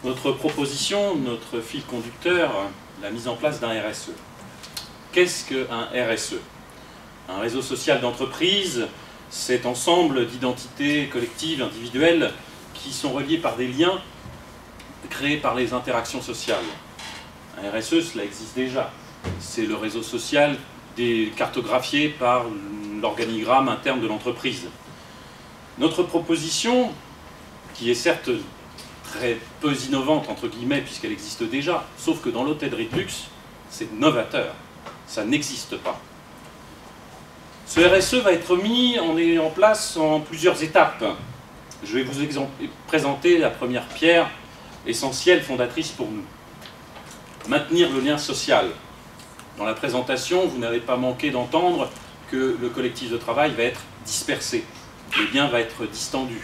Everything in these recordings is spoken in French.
Notre proposition, notre fil conducteur, la mise en place d'un RSE. Qu'est-ce qu'un RSE? Un réseau social d'entreprise, c'est ensemble d'identités collectives, individuelles, qui sont reliées par des liens créés par les interactions sociales. Un RSE, cela existe déjà. C'est le réseau social cartographié par l'organigramme interne de l'entreprise. Notre proposition, qui est certes très peu innovante, entre guillemets, puisqu'elle existe déjà, sauf que dans l'hôtellerie de luxe, c'est novateur. Ça n'existe pas. Ce RSE va être mis en place en plusieurs étapes. Je vais vous présenter la première pierre essentielle, fondatrice pour nous. Maintenir le lien social. Dans la présentation, vous n'avez pas manqué d'entendre que le collectif de travail va être dispersé. Le lien va être distendu.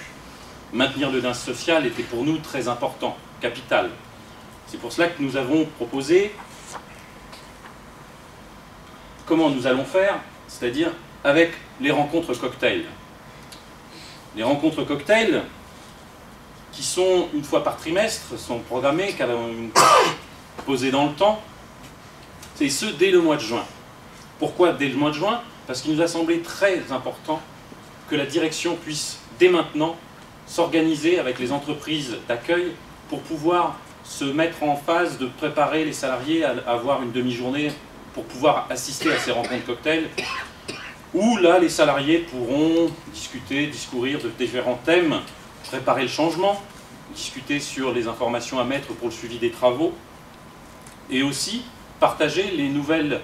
Maintenir le lien social était pour nous très important, capital. C'est pour cela que nous avons proposé comment nous allons faire, c'est-à-dire avec les rencontres cocktails. Les rencontres cocktails, qui sont une fois par trimestre, sont programmées, posées dans le temps, et ce dès le mois de juin. Pourquoi dès le mois de juin? Parce qu'il nous a semblé très important que la direction puisse dès maintenant s'organiser avec les entreprises d'accueil pour pouvoir se mettre en phase de préparer les salariés à avoir une demi-journée pour pouvoir assister à ces rencontres cocktails, où là les salariés pourront discuter, discourir de différents thèmes, préparer le changement, discuter sur les informations à mettre pour le suivi des travaux, et aussi partager les nouvelles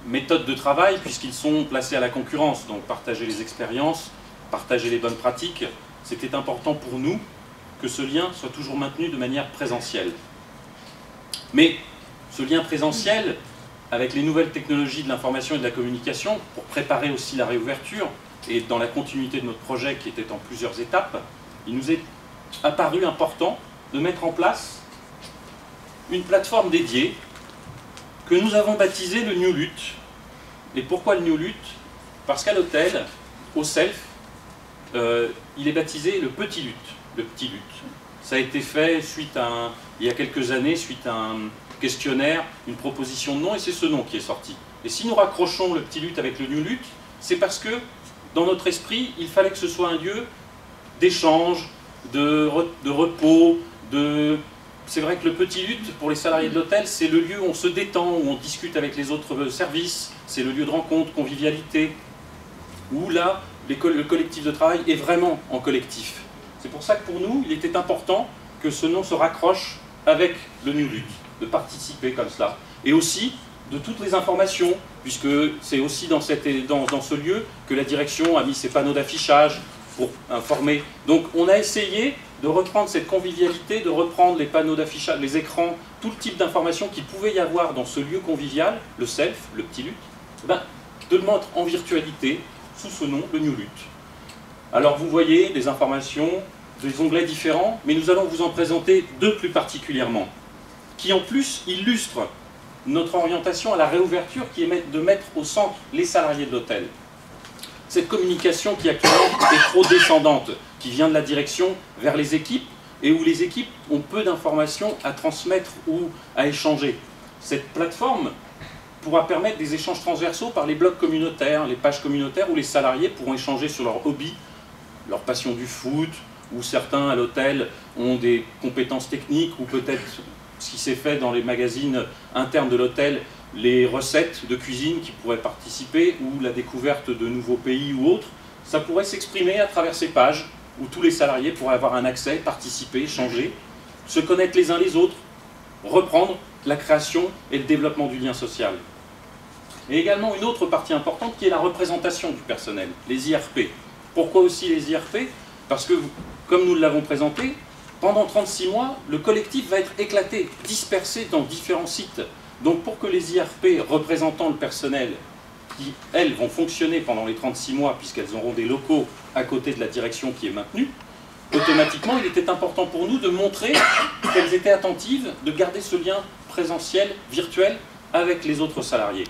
méthodes de travail puisqu'ils sont placés à la concurrence, donc partager les expériences, partager les bonnes pratiques. C'était important pour nous que ce lien soit toujours maintenu de manière présentielle. Mais ce lien présentiel, avec les nouvelles technologies de l'information et de la communication, pour préparer aussi la réouverture, et dans la continuité de notre projet qui était en plusieurs étapes, il nous est apparu important de mettre en place une plateforme dédiée que nous avons baptisée le New Lut. Et pourquoi le New Lut? Parce qu'à l'hôtel, au Self, il est baptisé le Petit Lut. Le Petit Lut. Ça a été fait il y a quelques années, suite à un questionnaire, une proposition de nom, et c'est ce nom qui est sorti. Et si nous raccrochons le Petit Lut avec le New Lut, c'est parce que, dans notre esprit, il fallait que ce soit un lieu d'échange, de repos, C'est vrai que le Petit Lut, pour les salariés de l'hôtel, c'est le lieu où on se détend, où on discute avec les autres services, c'est le lieu de rencontre, convivialité, où là, le collectif de travail est vraiment en collectif. C'est pour ça que pour nous, il était important que ce nom se raccroche avec le New Lut, de participer comme cela. Et aussi de toutes les informations, puisque c'est aussi dans ce lieu que la direction a mis ses panneaux d'affichage pour informer. Donc on a essayé de reprendre cette convivialité, de reprendre les panneaux d'affichage, les écrans, tout le type d'informations qu'il pouvait y avoir dans ce lieu convivial, le Self, le Petit Lut, de le mettre en virtualité sous ce nom, le New Lut. Alors vous voyez des informations, des onglets différents, mais nous allons vous en présenter deux plus particulièrement, qui en plus illustrent notre orientation à la réouverture, qui est de mettre au centre les salariés de l'hôtel. Cette communication qui actuellement est trop descendante, qui vient de la direction vers les équipes, et où les équipes ont peu d'informations à transmettre ou à échanger. Cette plateforme pourra permettre des échanges transversaux par les blogs communautaires, les pages communautaires, où les salariés pourront échanger sur leur hobby, leur passion du foot, ou certains à l'hôtel ont des compétences techniques, ou peut-être ce qui s'est fait dans les magazines internes de l'hôtel, les recettes de cuisine qui pourraient participer, ou la découverte de nouveaux pays ou autres. Ça pourrait s'exprimer à travers ces pages, où tous les salariés pourraient avoir un accès, participer, échanger, se connaître les uns les autres, reprendre la création et le développement du lien social. Et également une autre partie importante qui est la représentation du personnel, les IRP. Pourquoi aussi les IRP? Parce que, comme nous l'avons présenté, pendant 36 mois, le collectif va être éclaté, dispersé dans différents sites. Donc pour que les IRP représentant le personnel, qui, elles, vont fonctionner pendant les 36 mois, puisqu'elles auront des locaux à côté de la direction qui est maintenue, automatiquement, il était important pour nous de montrer qu'elles étaient attentives, de garder ce lien présentiel, virtuel, avec les autres salariés.